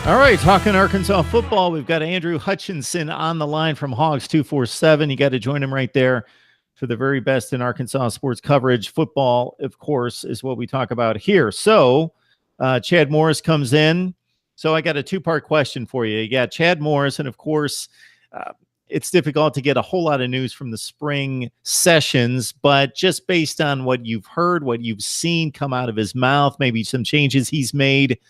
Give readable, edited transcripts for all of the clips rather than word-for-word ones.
All right, talking Arkansas football, we've got Andrew Hutchinson on the line from Hogs 247. You got to join him right there for the very best in Arkansas sports coverage. Football, of course, is what we talk about here. So Chad Morris comes in. So I got a two-part question for you. You got Chad Morris, and of course, it's difficult to get a whole lot of news from the spring sessions, but just based on what you've heard, what you've seen come out of his mouth, maybe some changes he's made,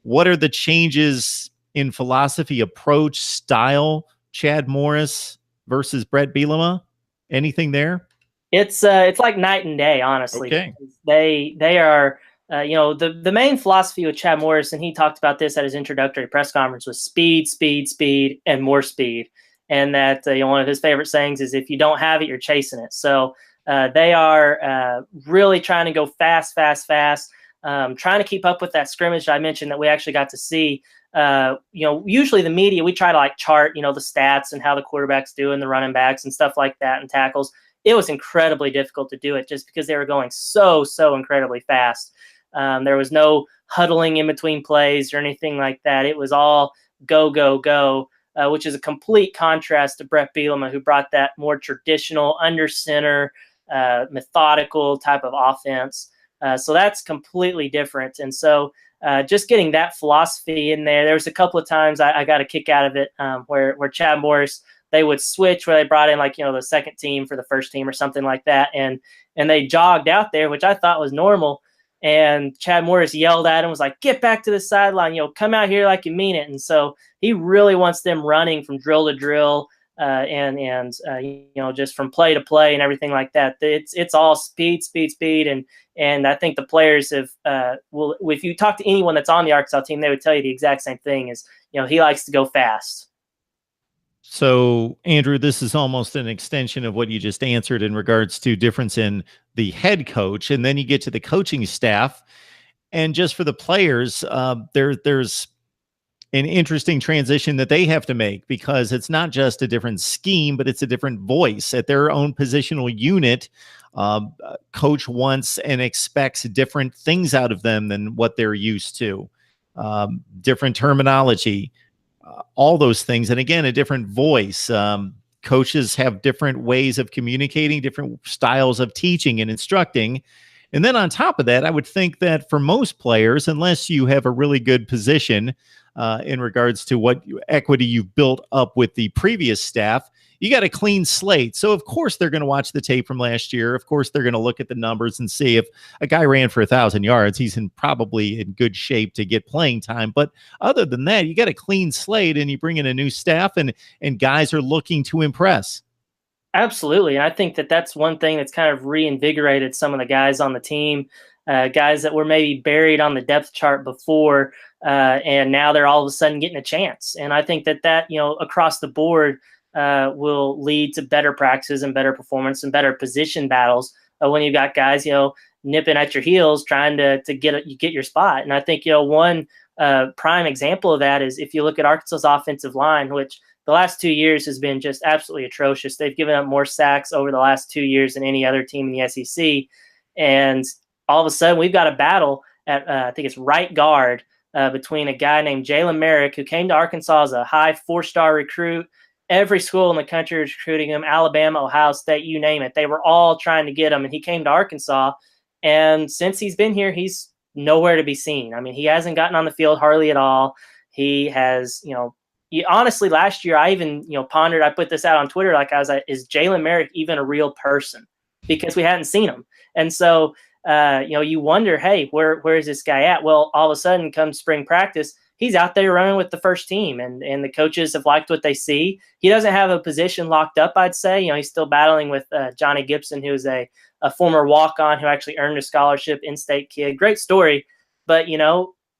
what are the changes in philosophy, approach, style, Chad Morris versus Brett Bielema? Anything there? It's like night and day, honestly. Okay. They are, the main philosophy with Chad Morris, and he talked about this at his introductory press conference, was speed, speed, speed, and more speed. And that one of his favorite sayings is, if you don't have it, you're chasing it. So they are really trying to go fast, fast, fast. Trying to keep up with that scrimmage I mentioned that we actually got to see. Usually the media, we try to chart, the stats and how the quarterbacks do and the running backs and stuff like that and tackles. It was incredibly difficult to do it just because they were going so incredibly fast. There was no huddling in between plays or anything like that. It was all go, go, go, which is a complete contrast to Brett Bielema, who brought that more traditional under center, methodical type of offense. So that's completely different. And so just getting that philosophy in there was a couple of times I got a kick out of it where Chad Morris, they would switch where they brought in the second team for the first team or something like that. And they jogged out there, which I thought was normal. And Chad Morris yelled at him, was like, get back to the sideline, come out here like you mean it. And so he really wants them running from drill to drill. Just from play to play and everything like that. It's all speed, speed, speed. And I think the players have, if you talk to anyone that's on the Arkansas team, they would tell you the exact same thing is, he likes to go fast. So, Andrew, this is almost an extension of what you just answered in regards to difference in the head coach. And then you get to the coaching staff. And just for the players, there's an interesting transition that they have to make, because it's not just a different scheme, but it's a different voice at their own positional unit. Coach wants and expects different things out of them than what they're used to. Different terminology, all those things. And again, a different voice. Coaches have different ways of communicating, different styles of teaching and instructing. And then on top of that, I would think that for most players, unless you have a really good position in regards to what equity you've built up with the previous staff, you got a clean slate. So of course they're going to watch the tape from last year. Of course they're going to look at the numbers and see if a guy ran for 1,000 yards, he's probably in good shape to get playing time. But other than that, you got a clean slate and you bring in a new staff and guys are looking to impress. Absolutely. And I think that's one thing that's kind of reinvigorated some of the guys on the team, guys that were maybe buried on the depth chart before, and now they're all of a sudden getting a chance. And I think that across the board will lead to better practices and better performance and better position battles when you've got guys, nipping at your heels trying to get your spot. And I think, one prime example of that is if you look at Arkansas's offensive line, which the last 2 years has been just absolutely atrocious. They've given up more sacks over the last 2 years than any other team in the SEC. And all of a sudden we've got a battle at, I think it's right guard, between a guy named Jalen Merrick, who came to Arkansas as a high 4-star recruit. Every school in the country was recruiting him, Alabama, Ohio State, you name it. They were all trying to get him, and he came to Arkansas. And since he's been here, he's nowhere to be seen. I mean, he hasn't gotten on the field hardly at all. He has, honestly, last year I even, pondered, I put this out on Twitter, is Jalen Merrick even a real person? Because we hadn't seen him. And so, you wonder, hey, where is this guy at? Well, all of a sudden, come spring practice, he's out there running with the first team, and the coaches have liked what they see. He doesn't have a position locked up, I'd say. He's still battling with Johnny Gibson, who's a former walk-on who actually earned a scholarship, in-state kid. Great story, but,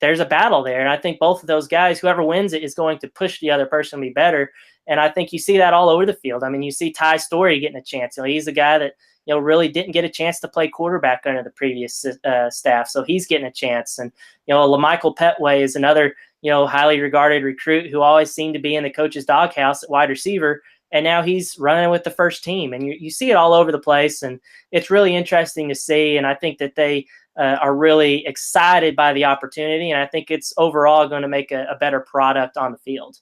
there's a battle there. And I think both of those guys, whoever wins it, is going to push the other person to be better. And I think you see that all over the field. I mean, you see Ty Story getting a chance. He's a guy that, really didn't get a chance to play quarterback under the previous staff. So he's getting a chance. And, LaMichael Petway is another, highly regarded recruit who always seemed to be in the coach's doghouse at wide receiver. And now he's running with the first team. And you see it all over the place. And it's really interesting to see. And I think that they are really excited by the opportunity, and I think it's overall going to make a better product on the field.